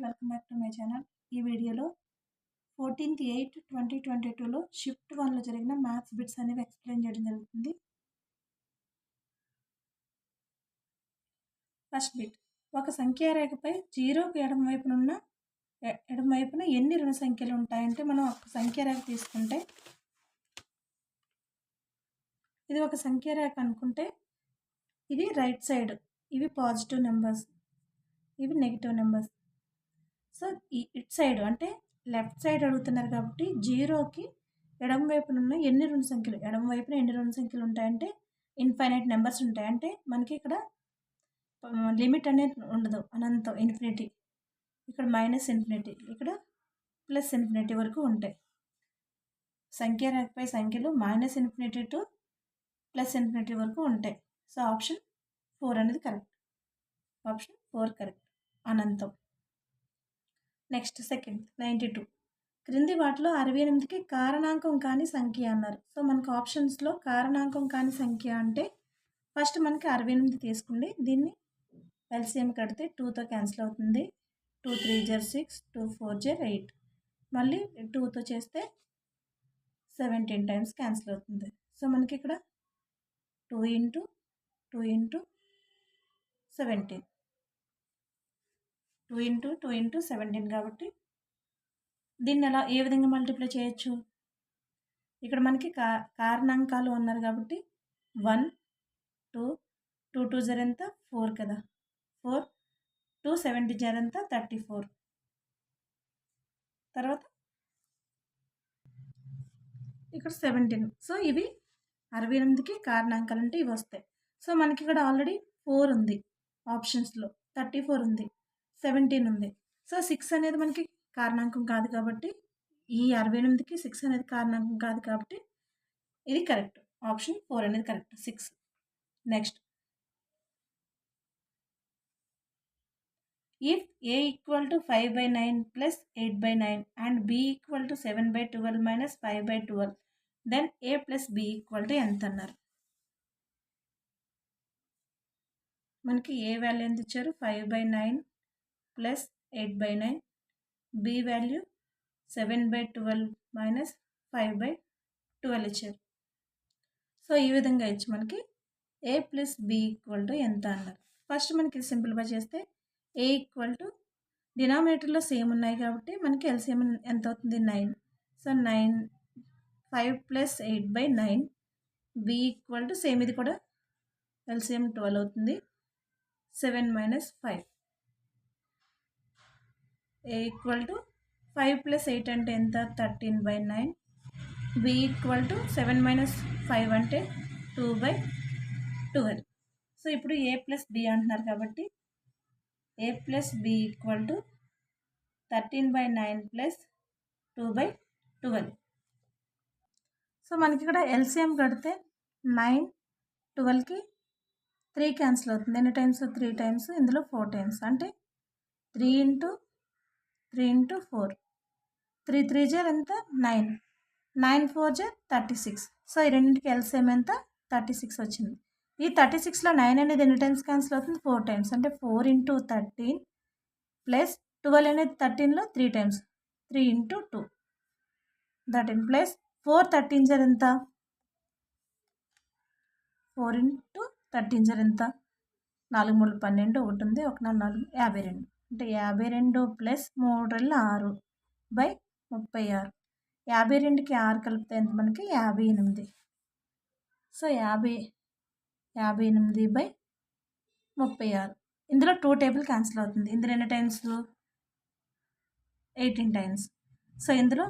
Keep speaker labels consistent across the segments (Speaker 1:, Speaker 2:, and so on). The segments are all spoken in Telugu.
Speaker 1: Welcome back to my channel. ఈ వీడియోలో 14/8/2022లో షిఫ్ట్ 1లో జరిగిన మ్యాథ్స్ బిట్స్ అనేవి ఎక్స్ప్లెయిన్ చేయడం జరుగుతుంది. ఫస్ట్ బిట్, ఒక సంఖ్యారేఖపై జీరోకు ఎడమవైపున ఎన్ని రుణ సంఖ్యలు ఉంటాయంటే మనం ఒక సంఖ్యారేఖ తీసుకుంటే ఇది ఒక సంఖ్యారేఖ అనుకుంటే ఇది రైట్ సైడ్, ఇవి పాజిటివ్ నెంబర్స్, ఇవి negative numbers. So it side అంటే లెఫ్ట్ సైడ్ అడుగుతున్నారు కాబట్టి జీరోకి ఎడమ వైపున ఉన్న ఎన్ని రెండు సంఖ్యలు, ఎడమ వైపున ఎన్ని రెండు సంఖ్యలు ఉంటాయంటే ఇన్ఫైనైట్ నెంబర్స్ ఉంటాయి. అంటే మనకి ఇక్కడ లిమిట్ అనేది ఉండదు, అనంతం ఇన్ఫినిటీ. ఇక్కడ మైనస్ ఇన్ఫినిటీ, ఇక్కడ ప్లస్ ఇన్ఫినిటీ వరకు ఉంటాయి. సంఖ్యారేఖపై సంఖ్యలు minus infinity to plus infinity వరకు ఉంటాయి. సో ఆప్షన్ 4 అనేది కరెక్ట్. ఆప్షన్ 4 కరెక్ట్, అనంతం. నెక్స్ట్ సెకండ్ 92, క్రింది వాటిలో 68కి కారణాంకం కాని సంఖ్య అన్నారు. సో మనకు ఆప్షన్స్లో కారణాంకం కాని సంఖ్య అంటే ఫస్ట్ మనకి 68 తీసుకోండి. దీన్ని ఎల్సిఎం కడితే 2తో క్యాన్సిల్ అవుతుంది. 2 3 జర్ 6, 2 4 జర్ 8, మళ్ళీ 2తో చేస్తే 17 టైమ్స్ క్యాన్సిల్ అవుతుంది. సో మనకి ఇక్కడ 2 × 2 × 17, 2 × 2 × 17 కాబట్టి దీన్ని ఎలా ఏ విధంగా మల్టిప్లై చేయొచ్చు? ఇక్కడ మనకి కారణాంకాలు అన్నారు కాబట్టి 1 2 2 2 జర్ ఎంత 4 కదా, 4 2 70 జర్ ఎంత 34. తర్వాత ఇక్కడ 17. సో ఇవి 68కి కారణాంకాలు అంటే ఇవి వస్తాయి. సో మనకి ఇక్కడ ఆల్రెడీ 4 ఉంది ఆప్షన్స్లో, 34 ఉంది, 17 ఉంది. సో 6 అనేది మనకి కారణాంకం కాదు కాబట్టి, ఈ 68కి 6 అనేది కారణాంకం కాదు కాబట్టి ఇది కరెక్ట్. ఆప్షన్ 4 అనేది correct, 6. Next, if a = 5/9 + 8/9 and b = 7/12 - 5/12, then a + b = ఎంత అన్నారు. మనకి ఏ వాల్యూ ఎంత ఇచ్చారు? 5/9 + 8/9, b వాల్యూ 7/12 - 5/12 ఇచ్చారు. సో ఈ విధంగా ఇచ్చి మనకి a + b = ఎంత అన్నారు. ఫస్ట్ మనకి సింప్లిఫై చేస్తే a డినామినేటర్లో సేమ్ ఉన్నాయి కాబట్టి మనకి ఎల్సిఎం ఎంత అవుతుంది? 9. సో 9 5 + 8/9, b = సేమ్, ఇది కూడా ఎల్సిఎం 12 అవుతుంది. 7 - 5, a = 5 + 8 అంటే ఎంత? 13/9, b = 7 - 5 అంటే 2/12. సో ఇప్పుడు a + b అంటున్నారు కాబట్టి a + b = 13/9 + 2/12. సో మనకి ఇక్కడ ఎల్సిఎం కడితే 9 12కి 3 క్యాన్సిల్ అవుతుంది. ఎన్ని టైమ్స్? 3 టైమ్స్, ఇందులో 4 టైమ్స్ అంటే 3 × 3 × 4, 3 3 జర్ ఎంత 9, 9 4 జర్ 36. సో ఈ రెండింటికి ఎల్సిఎం ఎంత? 36 వచ్చింది. ఈ 36లో 9 అనేది ఎన్ని టైమ్స్ క్యాన్సిల్ అవుతుంది? 4 టైమ్స్ అంటే 4 × 13 + 12 అనేది 13లో 3 టైమ్స్, 3 × 2 13 + 4 13 జర్ ఎంత? 4 × 13 జర్ ఎంత? 4 3 12, 1 ఉంది, 1 4 52 అంటే 52 + 3 6/36. 52కి 6 కలిపితే ఎంత మనకి? 58. సో 58/36. ఇందులో 2 టేబుల్ క్యాన్సిల్ అవుతుంది. ఇందులో ఎన్ని టైమ్స్? 18 టైమ్స్. సో ఇందులో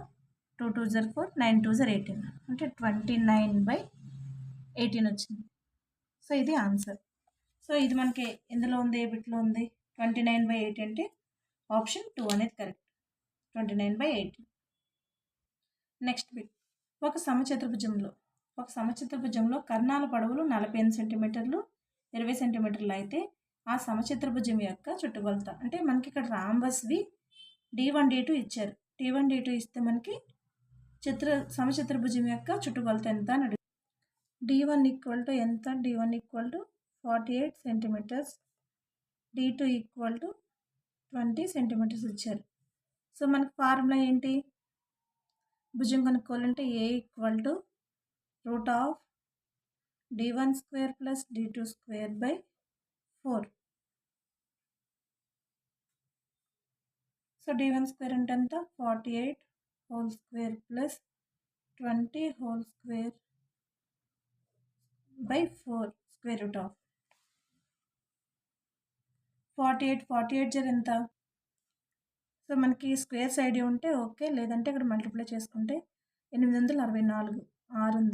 Speaker 1: 2 2 జర్ 4, 9 2 జర్ 18 అంటే 29/18 వచ్చింది. సో ఇది ఆన్సర్. సో ఇది మనకి ఎందులో ఉంది? ఏ బిట్లో ఉంది? 29/18 అంటే ఆప్షన్ 2 అనేది కరెక్ట్, 29/18. నెక్స్ట్ బిట్, ఒక సమచతుర్భుజంలో కర్ణాల పొడవులు 48 సెంటీమీటర్లు 20 సెంటీమీటర్లు అయితే ఆ సమచతుర్భుజం యొక్క చుట్టుకొలత అంటే మనకి ఇక్కడ రాంబస్వి D1 D2 ఇచ్చారు. D1 D2 ఇస్తే మనకి సమచతుర్భుజం యొక్క చుట్టుకొలత ఎంత అని అడుగుతారు. D1 = ఎంత? D1 = 48 సెంటీమీటర్స్, D2 = 20 సెంటీమీటర్స్ ఇచ్చారు. సో మనకు ఫార్ములా ఏంటి? భుజం కనుక్కోవాలంటే A = √d1² + d2² / 4. So d1² అంటే ఎంత? 48² + 20² / 4 స్క్వేర్ రూట్ ఆఫ్ 48 జర్ ఎంత? సో మనకి స్క్వేర్స్ ఐడియా ఉంటే ఓకే, లేదంటే ఇక్కడ మల్టిప్లై చేసుకుంటే 864 6 ఉంది, 4 8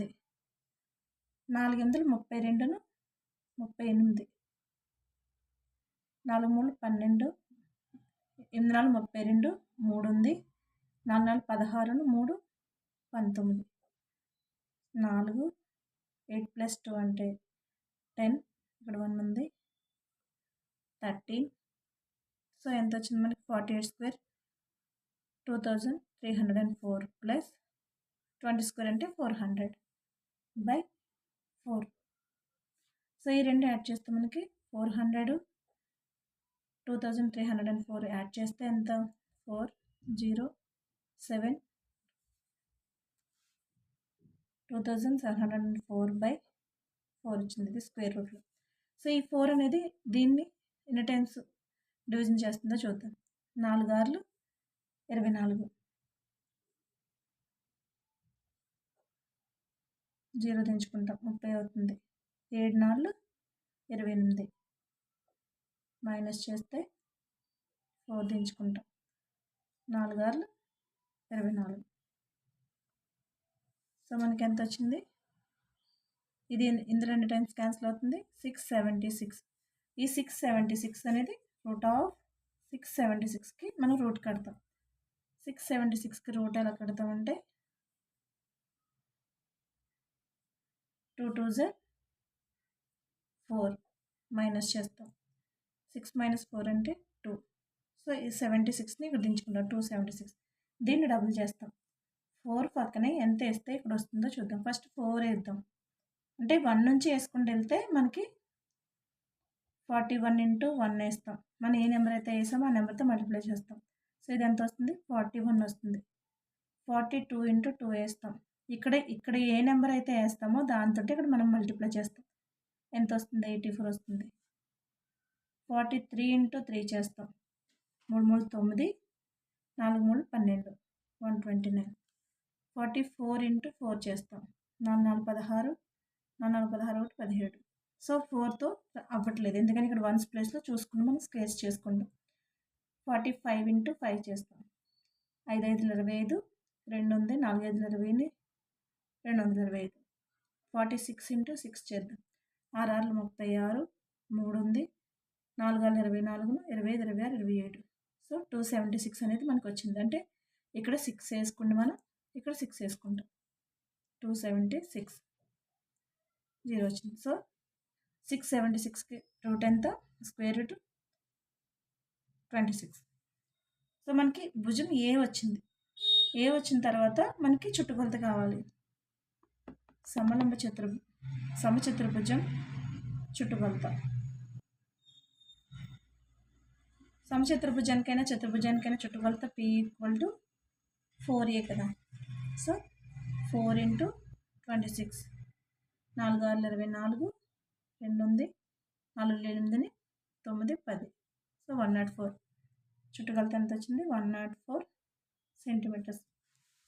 Speaker 1: 32 38, 4 3 12, 8 4 32 3 ఉంది, 4 4 16 3 19, 4 8 + 2 అంటే 10, ఇక్కడ 1 ఉంది 13. సో ఎంత వచ్చింది మనకి? 48² 2304 + 20² అంటే 400/4. సో ఈ రెండు యాడ్ చేస్తే మనకి 400 2304 యాడ్ చేస్తే ఎంత? 407 2704/4 వచ్చింది. ఇది స్క్వేర్ రూట్లో. సో ఈ 4 అనేది దీన్ని ఎన్ని టైమ్స్ డివిజన్ చేస్తుందో చూద్దాం. 4 6 24, 0 దించుకుంటాం 30 అవుతుంది, 7 4 28, మైనస్ చేస్తే 4 దించుకుంటాం, 4 6 24. సో మనకి ఎంత వచ్చింది? ఇది ఇందులో ఎన్ని టైమ్స్ క్యాన్సిల్ అవుతుంది? 676. ఈ 676 అనేది √676కి మనం రూట్ కడతాం. 676కి రూట్ ఎలా కడతామంటే 2 2 4 మైనస్ చేస్తాం. 6 - 4 అంటే 2. సో ఈ 76ని ఇక్కడ దించుకుంటాం, 276. దీన్ని డబుల్ చేస్తాం. 4 పక్కనే ఎంత వేస్తే ఇక్కడ వస్తుందో చూద్దాం. ఫస్ట్ 4 వేద్దాం, అంటే 1 నుంచి వేసుకుంటూ వెళ్తే మనకి 41 × 1 వేస్తాం. మనం ఏ నెంబర్ అయితే వేసామో ఆ నెంబర్తో మల్టిప్లై చేస్తాం. సో ఇది ఎంత వస్తుంది? 41 వస్తుంది. 42 × 2 వేస్తాం. ఇక్కడ ఏ నెంబర్ అయితే వేస్తామో దాంతో ఇక్కడ మనం మల్టిప్లై చేస్తాం. ఎంత వస్తుంది? 84 వస్తుంది. 43 × 3 చేస్తాం. 3 3 9, 4 3 12, 129. 44 × 4 చేస్తాం. 4 4 16, 4 4 16 17. సో 4తో అవ్వట్లేదు, ఎందుకని ఇక్కడ 1s ప్లేస్లో చూసుకుని మనం స్క్వేర్స్ చేసుకుంటాం. 45 × 5 చేస్తాం. 5 5 25, 2 ఉంది, 4 5 20, 225. 46 × 6 చేద్దాం. 6 6 36, 3 ఉంది, 4 6 24, 25 26 27. సో 276 అనేది మనకు వచ్చింది. అంటే ఇక్కడ 6 వేసుకుంటే మనం ఇక్కడ 6 వేసుకుంటాం. 276 0 వచ్చింది. సో 676కి రూట్ ఎంత? Square root 26. సో మనకి భుజం ఏ వచ్చింది. ఏ వచ్చిన తర్వాత మనకి చుట్టుకొలత కావాలి. సమచతుర్భుజం చుట్టుకొలత. సమచతుర్భుజానికైనా చతుర్భుజానికైనా చుట్టుకొలత P = 4a కదా. సో 4 × 26, 4 6 24, 2 ఉంది, 4 8 9 10. సో 104. చుట్టుకొలత ఎంత వచ్చింది? 104 సెంటీమీటర్స్.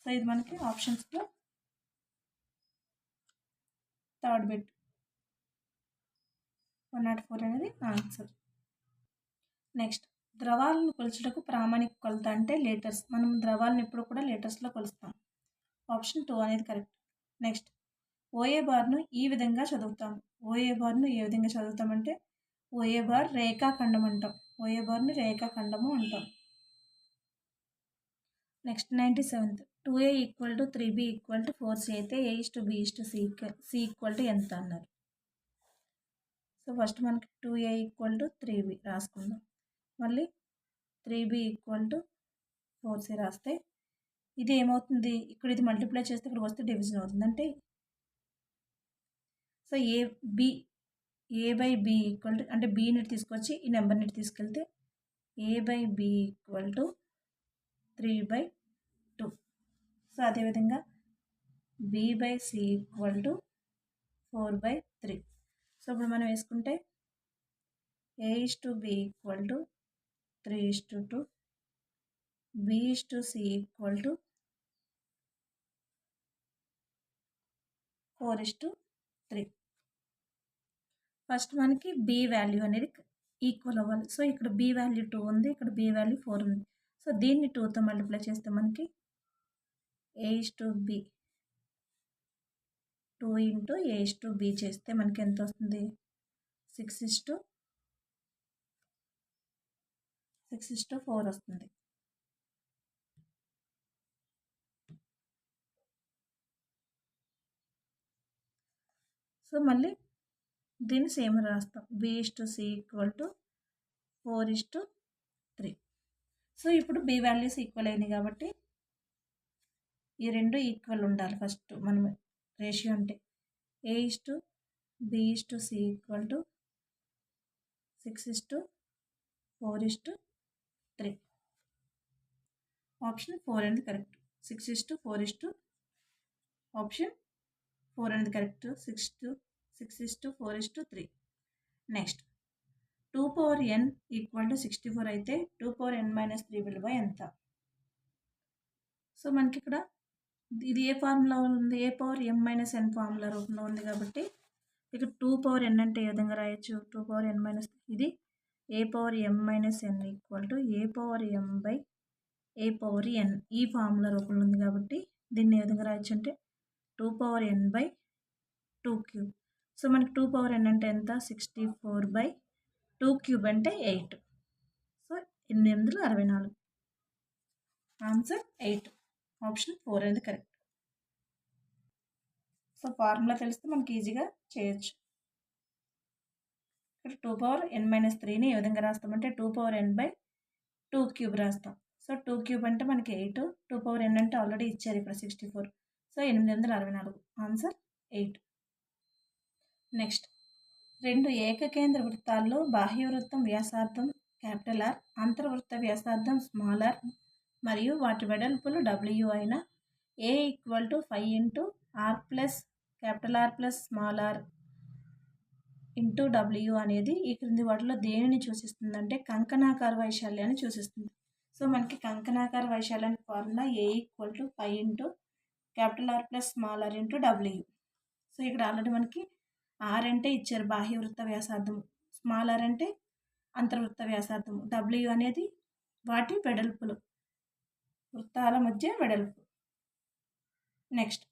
Speaker 1: సో ఇది మనకి ఆప్షన్స్లో థర్డ్ బిట్. 104 అనేది ఆన్సర్. నెక్స్ట్, ద్రవాలను కొలుచుటకు ప్రామాణిక కొలత అంటే లీటర్స్. మనం ద్రవాలను ఎప్పుడు కూడా లీటర్స్లో కొలుస్తాం. ఆప్షన్ 2 అనేది కరెక్ట్. నెక్స్ట్, OA బార్ను ఈ విధంగా చదువుతాం. OA బార్ను ఏ విధంగా చదువుతామంటే OA బార్ రేఖాఖండం అంటాం. OA బార్ని రేఖాఖండము అంటాం. Next 97th, 2A = 3B = 4C అయితే A/B/C ఎంత అన్నారు. సో ఫస్ట్ మనకి 2A = 3B రాసుకుందాం. మళ్ళీ 3B = 4C రాస్తే ఇది ఏమవుతుంది? ఇక్కడ ఇది మల్టిప్లై చేస్తే ఇక్కడికి వస్తే డివిజన్ అవుతుంది. అంటే సో A/B అంటే Bని తీసుకొచ్చి ఈ నెంబర్ని తీసుకెళ్తే A/B = 3/2. సో అదేవిధంగా B/C = 4/3. సో ఇప్పుడు మనం వేసుకుంటే A/B = 3:2, B/C = 4:3. ఫస్ట్ మనకి B వాల్యూ అనేది ఈక్వల్ అవ్వాలి. సో ఇక్కడ B వాల్యూ 2 ఉంది, ఇక్కడ B వాల్యూ 4 ఉంది. సో దీన్ని 2తో మల్టిప్లై చేస్తే మనకి A/B 2 × A/B చేస్తే మనకి ఎంత వస్తుంది? 6:4 వస్తుంది. సో మళ్ళీ దీన్ని సేమ్ రాస్తాం. B/C = 4:3. సో ఇప్పుడు B వాల్యూస్ ఈక్వల్ అయినాయి కాబట్టి ఈ రెండు ఈక్వల్ ఉండాలి. ఫస్ట్ మనం రేషియో అంటే A/B/C = 6:4:3. ఆప్షన్ 4 అనేది కరెక్ట్. 6:4 ఆప్షన్ 4 అనేది కరెక్ట్. 6:4:3. నెక్స్ట్ 2n = 64 అయితే 2n - 3 విలువ ఎంత? సో మనకి ఇక్కడ ఇది ఏ ఫార్ములా ఉంది? A⁻m - n ఫార్ములా రూపంలో ఉంది కాబట్టి ఇక్కడ 2n అంటే ఏ విధంగా రాయొచ్చు? 2n - ఇది A⁻m - n = AMn ఈ ఫార్ములా రూపంలో ఉంది కాబట్టి దీన్ని ఏ విధంగా రాయొచ్చు అంటే 2n/2³ సో మనకి 2n అంటే ఎంత? 64/2³ అంటే 8. సో 8×64. ఆన్సర్ 8. ఆప్షన్ 4 అనేది కరెక్ట్. సో ఫార్ములా తెలిస్తే మనకి ఈజీగా చేయొచ్చు. ఇక్కడ 2n - 3ని ఏ విధంగా రాస్తామంటే 2n/2³ రాస్తాం. సో 2³ అంటే మనకి 8, 2n అంటే ఆల్రెడీ ఇచ్చారు ఇక్కడ 64. సో 8×64. ఆన్సర్ 8. నెక్స్ట్ 2 ఏకకేంద్ర వృత్తాల్లో బాహ్య వృత్తం వ్యాసార్థం R, అంతర్వృత్త వ్యాసార్థం r మరియు వాటి వెడల్పులు W అయిన A = 5 × R r W అనేది ఈ క్రింది వాటిలో దేనిని సూచిస్తుందంటే కంకణాకార వైశాల్యాన్ని సూచిస్తుంది. సో మనకి కంకణాకార వైశాల్యానికి formula A = 5 × R × W. So ఇక్కడ ఆల్రెడీ మనకి R అంటే ఇచ్చారు బాహ్య వృత్త వ్యాసార్థం, r అంటే అంతర్వృత్త వ్యాసార్థం, W అనేది వాటి వెడల్పులు, వృత్తాల మధ్య వెడల్పు. Next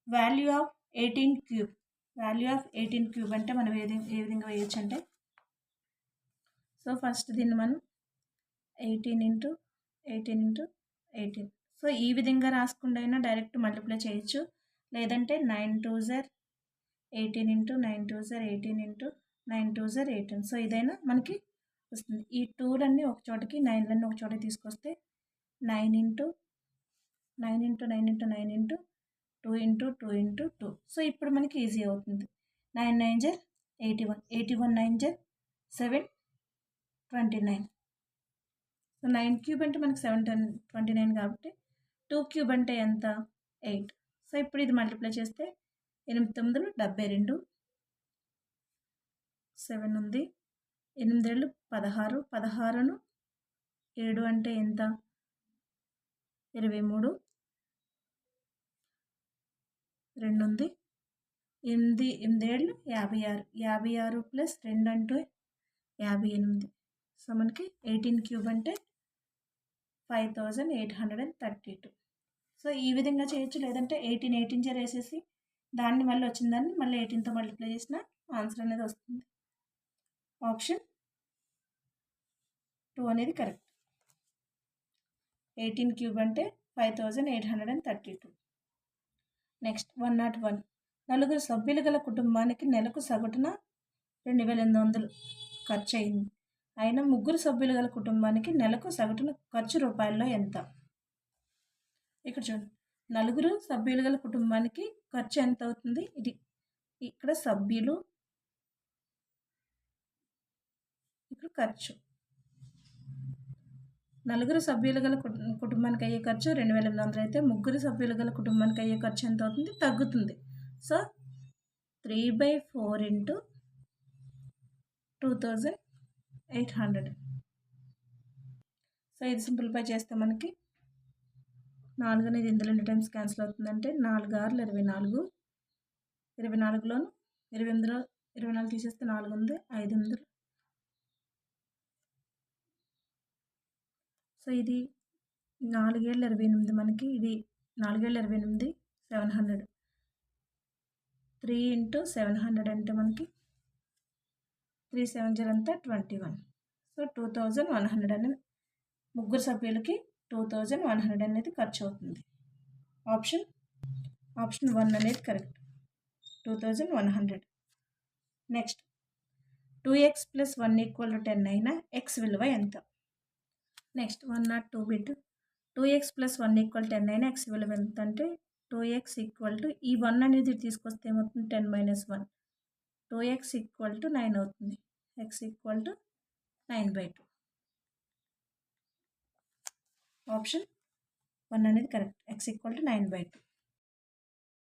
Speaker 1: value of 18³ value of 18³ అంటే మనం ఏ విధంగా వేయచ్చు అంటే సో ఫస్ట్ దీన్ని మనం 18 × 18. సో ఈ విధంగా రాసుకుండా అయినా డైరెక్ట్ మల్టిప్లై చేయొచ్చు, లేదంటే 9 2s 18 × 9 2s 18 × 9 2s 18. సో ఇదైనా మనకి వస్తుంది. ఈ 2లన్నీ ఒక చోటకి 9లన్నీ ఒక చోటకి తీసుకొస్తే 9 × 9 × 9 × 9 × 2 × 2 × 2. సో ఇప్పుడు మనకి ఈజీ అవుతుంది. 9 9s 81, 81 9s 729. సో 9³ అంటే మనకి 729 కాబట్టి 2³ అంటే ఎంత? 8. సో ఇప్పుడు ఇది మల్టిప్లై చేస్తే 8 9 72, 7 ఉంది, 8 ఏళ్ళు 16, 16ను 7 అంటే ఎంత? 23, 2 ఉంది, 8 ఏళ్ళు 56, 56 + 2 అంటే 58. సో మనకి 18³ అంటే 5832. సో ఈ విధంగా చేయొచ్చు, లేదంటే 18 18 వేసేసి దాన్ని మళ్ళీ వచ్చిన దాన్ని మళ్ళీ 18తో మల్టిప్లై చేసిన ఆన్సర్ అనేది వస్తుంది. ఆప్షన్ 2 అనేది కరెక్ట్. 18³ అంటే 5832. నెక్స్ట్ 101 నలుగురు సభ్యులు గల కుటుంబానికి నెలకు సగటున 2800 ఖర్చు అయింది. అయినా ముగ్గురు సభ్యులు గల కుటుంబానికి నెలకు సగటున ఖర్చు రూపాయల్లో ఎంత? ఇక్కడ చూడండి, నలుగురు సభ్యులు గల కుటుంబానికి ఖర్చు ఎంత అవుతుంది? ఇది ఇక్కడ సభ్యులు, ఇక్కడ ఖర్చు. నలుగురు సభ్యులు గల కుటుంబానికి అయ్యే ఖర్చు 2800 అయితే ముగ్గురు సభ్యులు గల కుటుంబానికి అయ్యే ఖర్చు ఎంత అవుతుంది? తగ్గుతుంది. So 3/4 into 2800. సో ఇది సింప్లిఫై చేస్తే మనకి 4 అనేది ఇందులో ఎన్ని టైమ్స్ క్యాన్సిల్ అవుతుందంటే 4 6 24, 24లోను 28లో 24 తీసేస్తే 4 ఉంది, 5 ఉంది. సో ఇది 4 7 28 మనకి, ఇది 4 7 28 700. 3 ఇంటూ 700 అంటే మనకి 3 7 0 అంతా 21. సో 2100 అనేది ముగ్గురు సభ్యులకి 2100 అనేది ఖర్చు అవుతుంది. ఆప్షన్ 1 అనేది కరెక్ట్, 2100. నెక్స్ట్ 2x + 1 = 10 అయినా x విలువ ఎంత? నెక్స్ట్ 102 బిట్ 2x + 1 = 10 అయినా x విలువ ఎంత అంటే 2x ఈ 1 అనేది తీసుకొస్తే ఏమవుతుంది? 10 - 1, 2x = 9 అవుతుంది. x = 9/2. ఆప్షన్ 1 అనేది కరెక్ట్, x = 9/2.